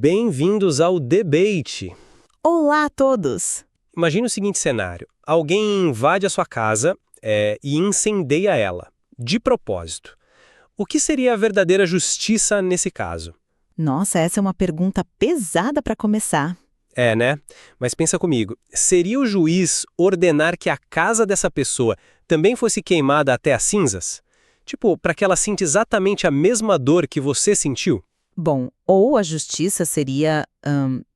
Bem-vindos ao debate. Olá a todos! Imagine o seguinte cenário. Alguém invade a sua casa e incendeia ela, de propósito. O que seria a verdadeira justiça nesse caso? Nossa, essa é uma pergunta pesada para começar. É, né? Mas pensa comigo, seria o juiz ordenar que a casa dessa pessoa também fosse queimada até as cinzas? Tipo, para que ela sinta exatamente a mesma dor que você sentiu? Bom, ou a justiça seria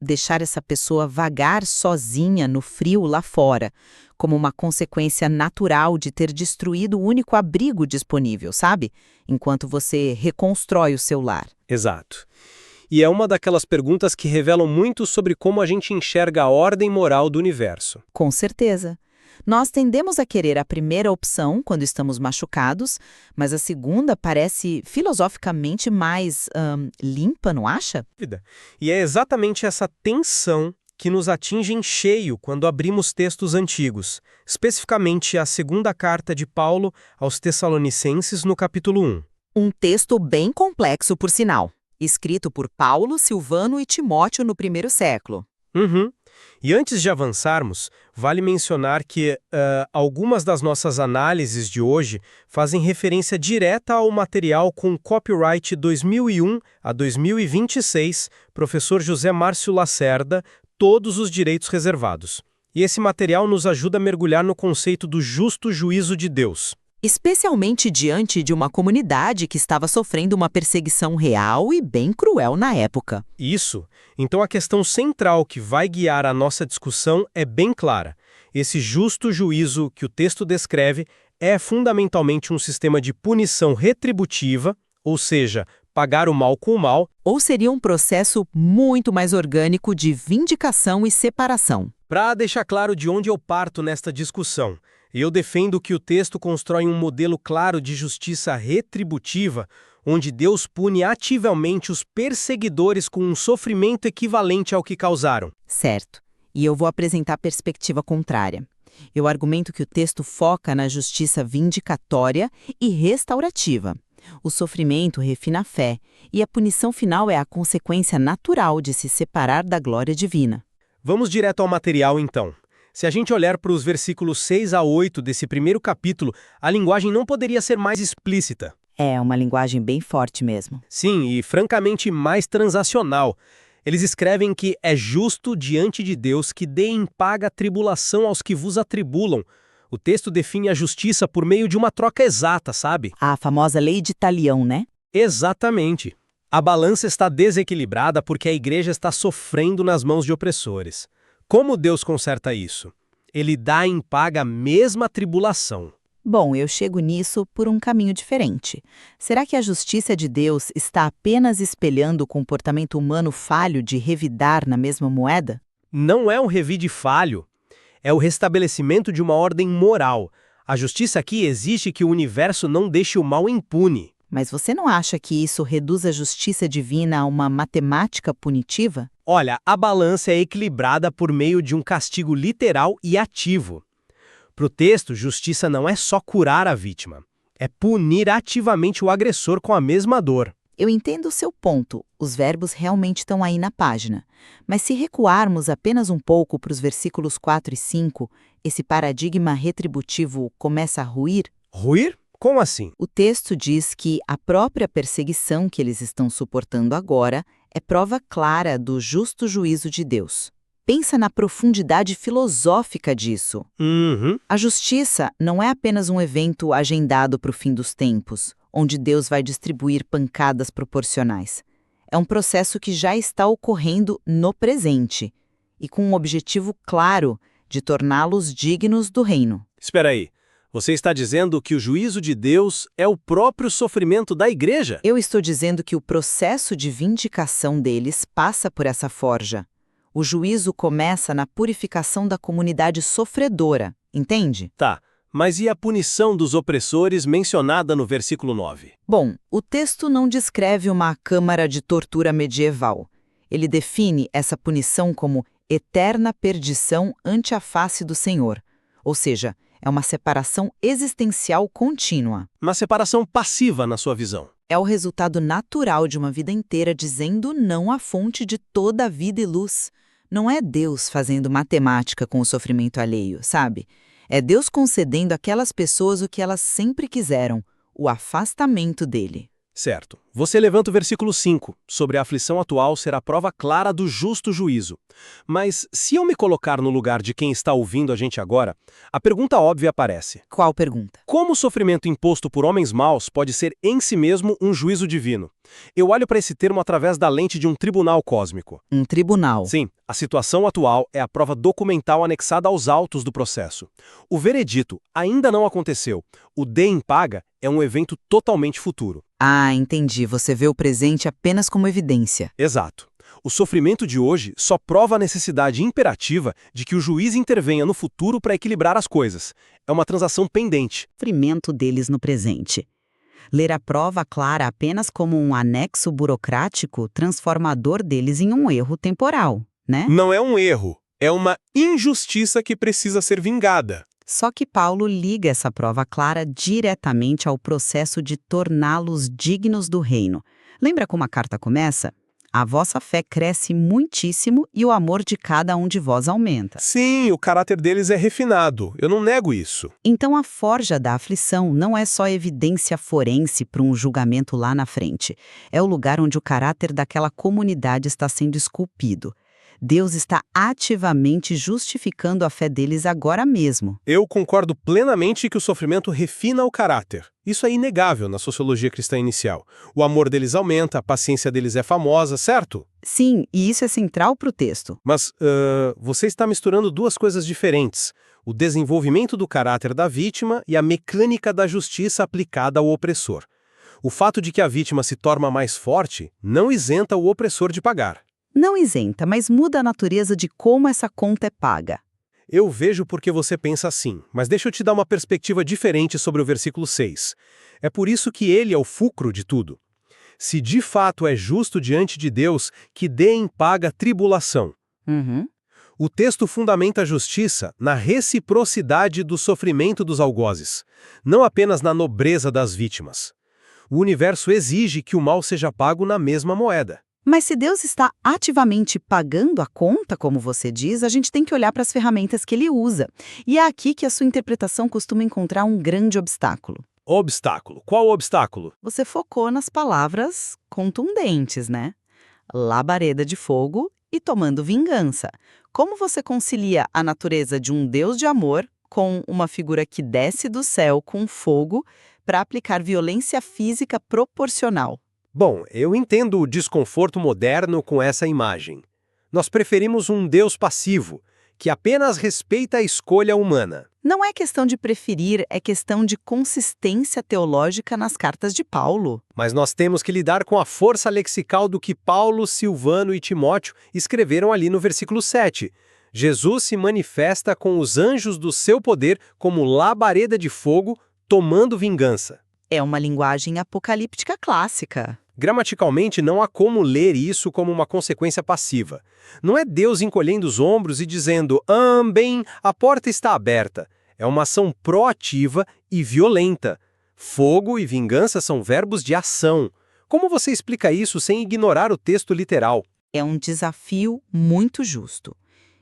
deixar essa pessoa vagar sozinha no frio lá fora, como uma consequência natural de ter destruído o único abrigo disponível, sabe? Enquanto você reconstrói o seu lar. Exato. E é uma daquelas perguntas que revelam muito sobre como a gente enxerga a ordem moral do universo. Com certeza. Nós tendemos a querer a primeira opção quando estamos machucados, mas a segunda parece filosoficamente mais limpa, não acha? E é exatamente essa tensão que nos atinge em cheio quando abrimos textos antigos, especificamente a segunda carta de Paulo aos Tessalonicenses, no capítulo 1. Um texto bem complexo, por sinal. Escrito por Paulo, Silvano e Timóteo no primeiro século. E antes de avançarmos, vale mencionar que algumas das nossas análises de hoje fazem referência direta ao material com copyright 2001 a 2026, professor José Márcio Lacerda, todos os direitos reservados. E esse material nos ajuda a mergulhar no conceito do justo juízo de Deus. Especialmente diante de uma comunidade que estava sofrendo uma perseguição real e bem cruel na época. Isso. Então a questão central que vai guiar a nossa discussão é bem clara. Esse justo juízo que o texto descreve é fundamentalmente um sistema de punição retributiva, ou seja, pagar o mal com o mal, ou seria um processo muito mais orgânico de vindicação e separação. Para deixar claro de onde eu parto nesta discussão, eu defendo que o texto constrói um modelo claro de justiça retributiva, onde Deus pune ativamente os perseguidores com um sofrimento equivalente ao que causaram. Certo. E eu vou apresentar a perspectiva contrária. Eu argumento que o texto foca na justiça vindicatória e restaurativa. O sofrimento refina a fé, e a punição final é a consequência natural de se separar da glória divina. Vamos direto ao material, então. Se a gente olhar para os versículos 6 a 8 desse primeiro capítulo, a linguagem não poderia ser mais explícita. É uma linguagem bem forte mesmo. Sim, e francamente mais transacional. Eles escrevem que é justo diante de Deus que dê em paga a tribulação aos que vos atribulam. O texto define a justiça por meio de uma troca exata, sabe? A famosa lei de talião, né? Exatamente. A balança está desequilibrada porque a igreja está sofrendo nas mãos de opressores. Como Deus conserta isso? Ele dá em paga a mesma tribulação. Bom, eu chego nisso por um caminho diferente. Será que a justiça de Deus está apenas espelhando o comportamento humano falho de revidar na mesma moeda? Não é um revide falho. É o restabelecimento de uma ordem moral. A justiça aqui exige que o universo não deixe o mal impune. Mas você não acha que isso reduz a justiça divina a uma matemática punitiva? Olha, a balança é equilibrada por meio de um castigo literal e ativo. Para o texto, justiça não é só curar a vítima, é punir ativamente o agressor com a mesma dor. Eu entendo o seu ponto, os verbos realmente estão aí na página. Mas se recuarmos apenas um pouco para os versículos 4 e 5, esse paradigma retributivo começa a ruir? Ruir? Como assim? O texto diz que a própria perseguição que eles estão suportando agora é prova clara do justo juízo de Deus. Pensa na profundidade filosófica disso. A justiça não é apenas um evento agendado para o fim dos tempos, onde Deus vai distribuir pancadas proporcionais. É um processo que já está ocorrendo no presente, e com um objetivo claro de torná-los dignos do reino. Espera aí. Você está dizendo que o juízo de Deus é o próprio sofrimento da igreja? Eu estou dizendo que o processo de vindicação deles passa por essa forja. O juízo começa na purificação da comunidade sofredora, entende? Tá, mas e a punição dos opressores mencionada no versículo 9? Bom, o texto não descreve uma câmara de tortura medieval. Ele define essa punição como eterna perdição ante a face do Senhor. Ou seja, É uma separação existencial contínua. Uma separação passiva na sua visão. É o resultado natural de uma vida inteira dizendo não à fonte de toda a vida e luz. Não é Deus fazendo matemática com o sofrimento alheio, sabe? É Deus concedendo àquelas pessoas o que elas sempre quiseram, o afastamento dele. Certo. Você levanta o versículo 5, sobre a aflição atual ser a prova clara do justo juízo. Mas se eu me colocar no lugar de quem está ouvindo a gente agora, a pergunta óbvia aparece. Qual pergunta? Como o sofrimento imposto por homens maus pode ser em si mesmo um juízo divino? Eu olho para esse termo através da lente de um tribunal cósmico. Um tribunal. Sim, a situação atual é a prova documental anexada aos autos do processo. O veredito ainda não aconteceu. O Deem paga é um evento totalmente futuro. Ah, entendi. Você vê o presente apenas como evidência. Exato. O sofrimento de hoje só prova a necessidade imperativa de que o juiz intervenha no futuro para equilibrar as coisas. É uma transação pendente. Sofrimento deles no presente. Ler a prova clara apenas como um anexo burocrático transformador deles em um erro temporal, né? Não é um erro, é uma injustiça que precisa ser vingada. Só que Paulo liga essa prova clara diretamente ao processo de torná-los dignos do reino. Lembra como a carta começa? A vossa fé cresce muitíssimo e o amor de cada um de vós aumenta. Sim, o caráter deles é refinado, eu não nego isso. Então a forja da aflição não é só evidência forense para um julgamento lá na frente. É o lugar onde o caráter daquela comunidade está sendo esculpido. Deus está ativamente justificando a fé deles agora mesmo. Eu concordo plenamente que o sofrimento refina o caráter. Isso é inegável na sociologia cristã inicial. O amor deles aumenta, a paciência deles é famosa, certo? Sim, e isso é central para o texto. Mas você está misturando duas coisas diferentes. O desenvolvimento do caráter da vítima e a mecânica da justiça aplicada ao opressor. O fato de que a vítima se torna mais forte não isenta o opressor de pagar. Não isenta, mas muda a natureza de como essa conta é paga. Eu vejo porque você pensa assim, mas deixa eu te dar uma perspectiva diferente sobre o versículo 6. É por isso que ele é o fulcro de tudo. Se de fato é justo diante de Deus, que dê em paga tribulação. O texto fundamenta a justiça na reciprocidade do sofrimento dos algozes, não apenas na nobreza das vítimas. O universo exige que o mal seja pago na mesma moeda. Mas se Deus está ativamente pagando a conta, como você diz, a gente tem que olhar para as ferramentas que ele usa. E é aqui que a sua interpretação costuma encontrar um grande obstáculo. Obstáculo? Qual obstáculo? Você focou nas palavras contundentes, né? Labareda de fogo e tomando vingança. Como você concilia a natureza de um Deus de amor com uma figura que desce do céu com fogo para aplicar violência física proporcional? Bom, eu entendo o desconforto moderno com essa imagem. Nós preferimos um Deus passivo, que apenas respeita a escolha humana. Não é questão de preferir, é questão de consistência teológica nas cartas de Paulo. Mas nós temos que lidar com a força lexical do que Paulo, Silvano e Timóteo escreveram ali no versículo 7. Jesus se manifesta com os anjos do seu poder como labareda de fogo, tomando vingança. É uma linguagem apocalíptica clássica. Gramaticalmente, não há como ler isso como uma consequência passiva. Não é Deus encolhendo os ombros e dizendo, bem, a porta está aberta. É uma ação proativa e violenta. Fogo e vingança são verbos de ação. Como você explica isso sem ignorar o texto literal? É um desafio muito justo.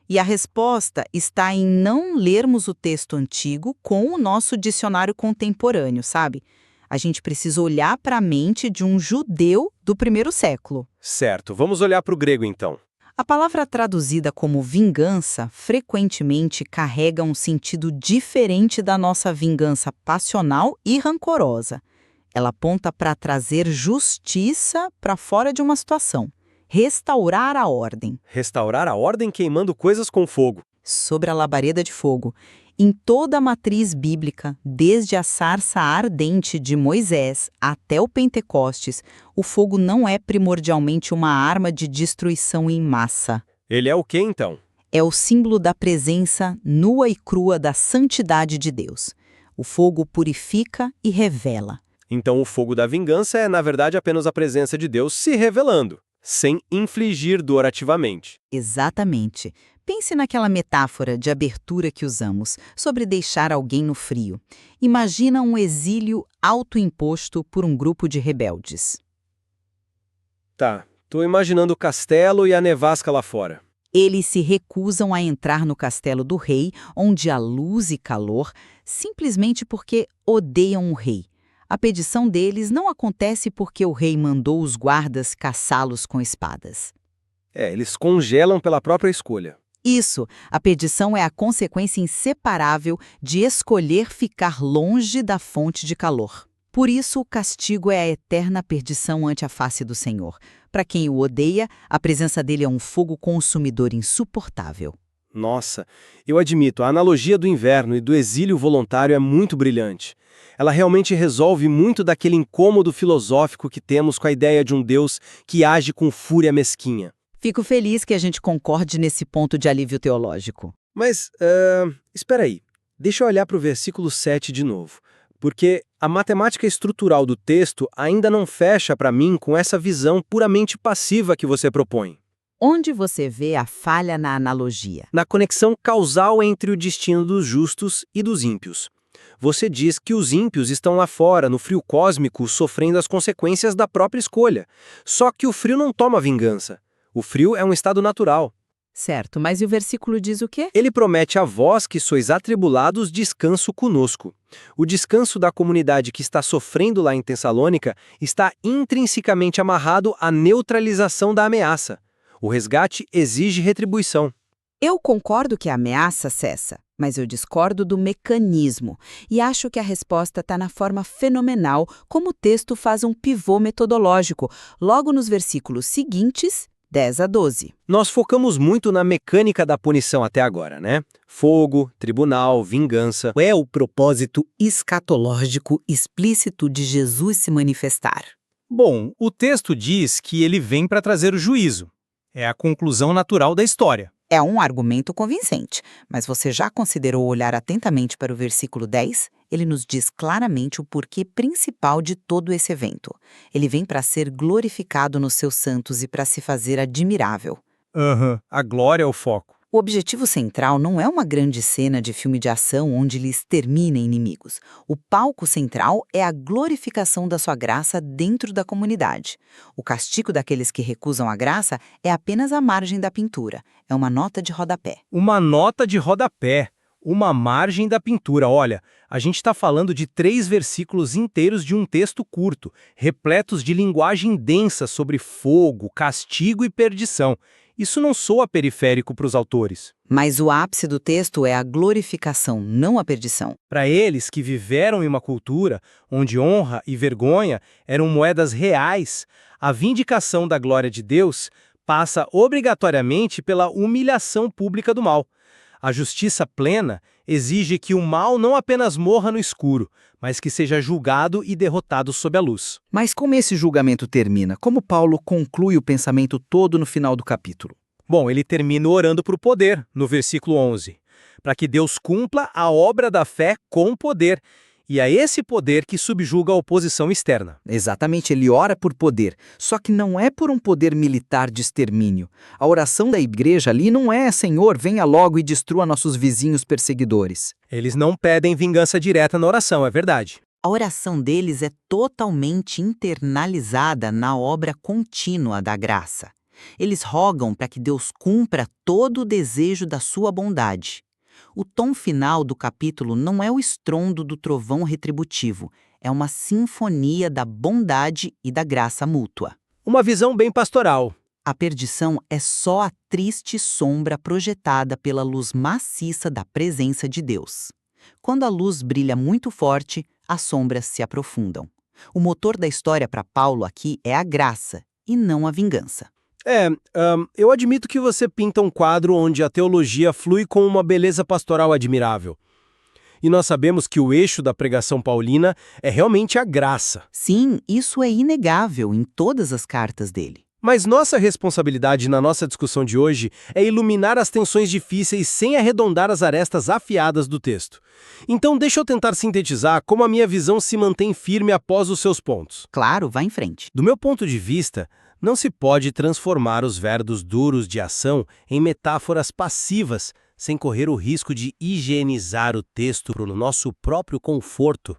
E a resposta está em não lermos o texto antigo com o nosso dicionário contemporâneo, sabe? A gente precisa olhar para a mente de um judeu do primeiro século. Certo, vamos olhar para o grego então. A palavra traduzida como vingança frequentemente carrega um sentido diferente da nossa vingança passional e rancorosa. Ela aponta para trazer justiça para fora de uma situação. Restaurar a ordem. Restaurar a ordem queimando coisas com fogo. Sobre a labareda de fogo. Em toda a matriz bíblica, desde a sarça ardente de Moisés até o Pentecostes, o fogo não é primordialmente uma arma de destruição em massa. Ele é o quê, então? É o símbolo da presença nua e crua da santidade de Deus. O fogo purifica e revela. Então o fogo da vingança é, na verdade, apenas a presença de Deus se revelando. sem infligir dor ativamente. Exatamente. Pense naquela metáfora de abertura que usamos, sobre deixar alguém no frio. Imagina um exílio autoimposto por um grupo de rebeldes. Tá, tô imaginando o castelo e a nevasca lá fora. Eles se recusam a entrar no castelo do rei, onde há luz e calor, simplesmente porque odeiam o rei. A petição deles não acontece porque o rei mandou os guardas caçá-los com espadas. Eles congelam pela própria escolha. Isso, a petição é a consequência inseparável de escolher ficar longe da fonte de calor. Por isso, o castigo é a eterna perdição ante a face do Senhor. Para quem o odeia, a presença dele é um fogo consumidor insuportável. Nossa, eu admito, a analogia do inverno e do exílio voluntário é muito brilhante. Ela realmente resolve muito daquele incômodo filosófico que temos com a ideia de um Deus que age com fúria mesquinha. Fico feliz que a gente concorde nesse ponto de alívio teológico. Mas, espera aí. Deixa eu olhar para o versículo 7 de novo. Porque a matemática estrutural do texto ainda não fecha para mim com essa visão puramente passiva que você propõe. Onde você vê a falha na analogia? Na conexão causal entre o destino dos justos e dos ímpios. Você diz que os ímpios estão lá fora, no frio cósmico, sofrendo as consequências da própria escolha. Só que o frio não toma vingança. O frio é um estado natural. Certo, mas e o versículo diz o quê? Ele promete a vós que sois atribulados descanso conosco. O descanso da comunidade que está sofrendo lá em Tessalônica está intrinsecamente amarrado à neutralização da ameaça. O resgate exige retribuição. Eu concordo que a ameaça cessa, mas eu discordo do mecanismo e acho que a resposta está na forma fenomenal como o texto faz um pivô metodológico, logo nos versículos seguintes, 10 a 12. Nós focamos muito na mecânica da punição até agora, né? Fogo, tribunal, vingança. É o propósito escatológico explícito de Jesus se manifestar. Bom, o texto diz que ele vem para trazer o juízo. É a conclusão natural da história. É um argumento convincente, mas você já considerou olhar atentamente para o versículo 10? Ele nos diz claramente o porquê principal de todo esse evento. Ele vem para ser glorificado nos seus santos e para se fazer admirável. A glória é o foco. O objetivo central não é uma grande cena de filme de ação onde ele extermina inimigos. O palco central é a glorificação da sua graça dentro da comunidade. O castigo daqueles que recusam a graça é apenas a margem da pintura. É uma nota de rodapé. Uma nota de rodapé. Uma margem da pintura. Olha, a gente está falando de 3 versículos inteiros de um texto curto, repletos de linguagem densa sobre fogo, castigo e perdição. Isso não soa periférico para os autores. Mas o ápice do texto é a glorificação, não a perdição. Para eles que viveram em uma cultura onde honra e vergonha eram moedas reais, a vindicação da glória de Deus passa obrigatoriamente pela humilhação pública do mal. A justiça plena exige que o mal não apenas morra no escuro, mas que seja julgado e derrotado sob a luz. Mas como esse julgamento termina? Como Paulo conclui o pensamento todo no final do capítulo? Bom, ele termina orando por poder, no versículo 11, para que Deus cumpra a obra da fé com poder, e é esse poder que subjuga a oposição externa. Exatamente, ele ora por poder, só que não é por um poder militar de extermínio. A oração da igreja ali não é Senhor, venha logo e destrua nossos vizinhos perseguidores. Eles não pedem vingança direta na oração, é verdade. A oração deles é totalmente internalizada na obra contínua da graça. Eles rogam para que Deus cumpra todo o desejo da sua bondade. O tom final do capítulo não é o estrondo do trovão retributivo, é uma sinfonia da bondade e da graça mútua. Uma visão bem pastoral. A perdição é só a triste sombra projetada pela luz maciça da presença de Deus. Quando a luz brilha muito forte, as sombras se aprofundam. O motor da história para Paulo aqui é a graça e não a vingança. Eu admito que você pinta um quadro onde a teologia flui com uma beleza pastoral admirável. E nós sabemos que o eixo da pregação paulina é realmente a graça. Sim, isso é inegável em todas as cartas dele. Mas nossa responsabilidade na nossa discussão de hoje é iluminar as tensões difíceis sem arredondar as arestas afiadas do texto. Então deixa eu tentar sintetizar como a minha visão se mantém firme após os seus pontos. Claro, vá em frente. Do meu ponto de vista, Não se pode transformar os verbos duros de ação em metáforas passivas, sem correr o risco de higienizar o texto para o nosso próprio conforto.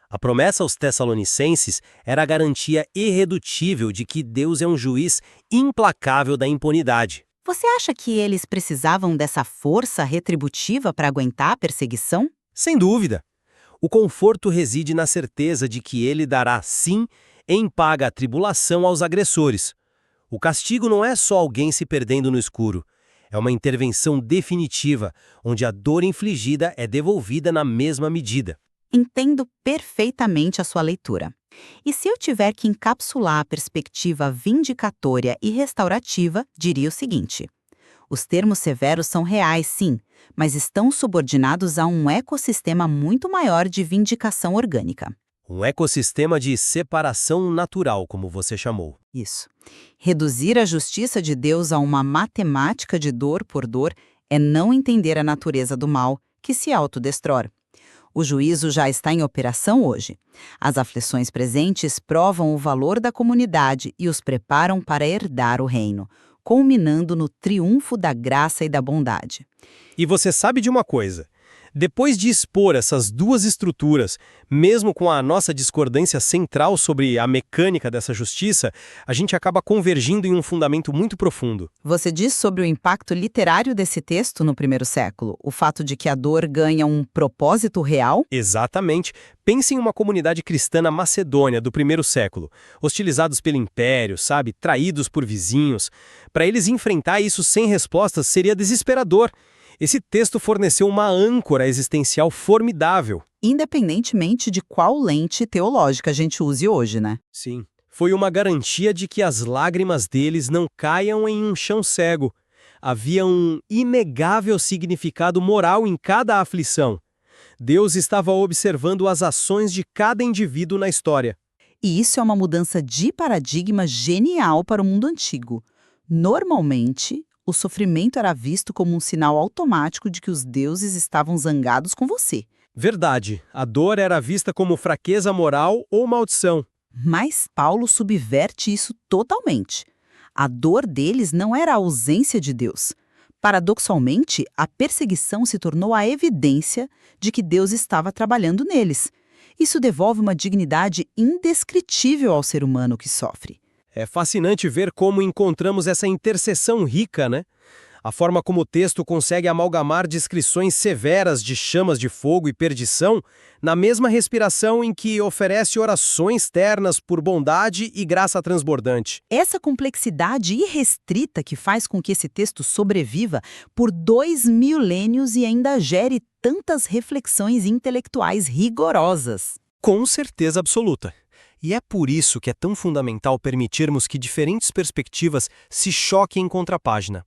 A promessa aos Tessalonicenses era a garantia irredutível de que Deus é um juiz implacável da impunidade. Você acha que eles precisavam dessa força retributiva para aguentar a perseguição? Sem dúvida. O conforto reside na certeza de que ele dará, sim, em paga a tribulação aos agressores. O castigo não é só alguém se perdendo no escuro. É uma intervenção definitiva, onde a dor infligida é devolvida na mesma medida. Entendo perfeitamente a sua leitura. E se eu tiver que encapsular a perspectiva vindicatória e restaurativa, diria o seguinte: os termos severos são reais, sim, mas estão subordinados a um ecossistema muito maior de vindicação orgânica. Um ecossistema de separação natural, como você chamou. Isso. Reduzir a justiça de Deus a uma matemática de dor por dor é não entender a natureza do mal, que se autodestrói. O juízo já está em operação hoje. As aflições presentes provam o valor da comunidade e os preparam para herdar o reino, culminando no triunfo da graça e da bondade. E você sabe de uma coisa? Depois de expor essas duas estruturas, mesmo com a nossa discordância central sobre a mecânica dessa justiça, a gente acaba convergindo em um fundamento muito profundo. Você diz sobre o impacto literário desse texto no primeiro século, o fato de que a dor ganha um propósito real? Exatamente. Pense em uma comunidade cristã na Macedônia do primeiro século, hostilizados pelo império, sabe, traídos por vizinhos. Para eles enfrentar isso sem respostas seria desesperador. Esse texto forneceu uma âncora existencial formidável. Independentemente de qual lente teológica a gente use hoje, né? Sim. Foi uma garantia de que as lágrimas deles não caiam em um chão cego. Havia um inegável significado moral em cada aflição. Deus estava observando as ações de cada indivíduo na história. E isso é uma mudança de paradigma genial para o mundo antigo. Normalmente, o sofrimento era visto como um sinal automático de que os deuses estavam zangados com você. Verdade, a dor era vista como fraqueza moral ou maldição. Mas Paulo subverte isso totalmente. A dor deles não era a ausência de Deus. Paradoxalmente, a perseguição se tornou a evidência de que Deus estava trabalhando neles. Isso devolve uma dignidade indescritível ao ser humano que sofre. É fascinante ver como encontramos essa interseção rica, né? A forma como o texto consegue amalgamar descrições severas de chamas de fogo e perdição na mesma respiração em que oferece orações ternas por bondade e graça transbordante. Essa complexidade irrestrita que faz com que esse texto sobreviva por 2 milênios e ainda gere tantas reflexões intelectuais rigorosas. Com certeza absoluta. E é por isso que é tão fundamental permitirmos que diferentes perspectivas se choquem em contrapágina.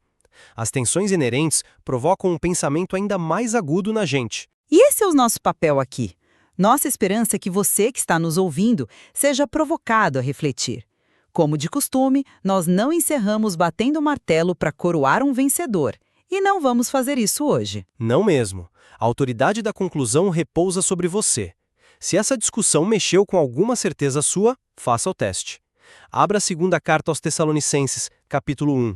As tensões inerentes provocam um pensamento ainda mais agudo na gente. E esse é o nosso papel aqui. Nossa esperança é que você que está nos ouvindo seja provocado a refletir. Como de costume, nós não encerramos batendo o martelo para coroar um vencedor. E não vamos fazer isso hoje. Não mesmo. A autoridade da conclusão repousa sobre você. Se essa discussão mexeu com alguma certeza sua, faça o teste. Abra a segunda carta aos Tessalonicenses, capítulo 1.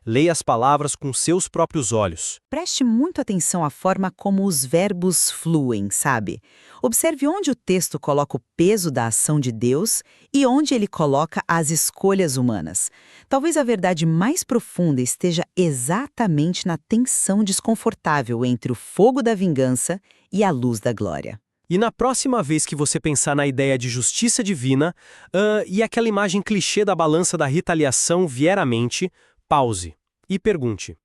Leia as palavras com seus próprios olhos. Preste muito atenção à forma como os verbos fluem, sabe? Observe onde o texto coloca o peso da ação de Deus e onde ele coloca as escolhas humanas. Talvez a verdade mais profunda esteja exatamente na tensão desconfortável entre o fogo da vingança e a luz da glória. E na próxima vez que você pensar na ideia de justiça divina e aquela imagem clichê da balança da retaliação vier à mente, pause e pergunte: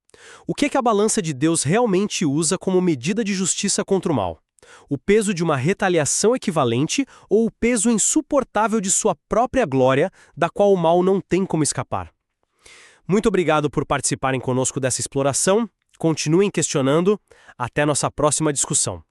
o que a balança de Deus realmente usa como medida de justiça contra o mal? O peso de uma retaliação equivalente ou o peso insuportável de sua própria glória, da qual o mal não tem como escapar? Muito obrigado por participarem conosco dessa exploração. Continuem questionando. Até nossa próxima discussão.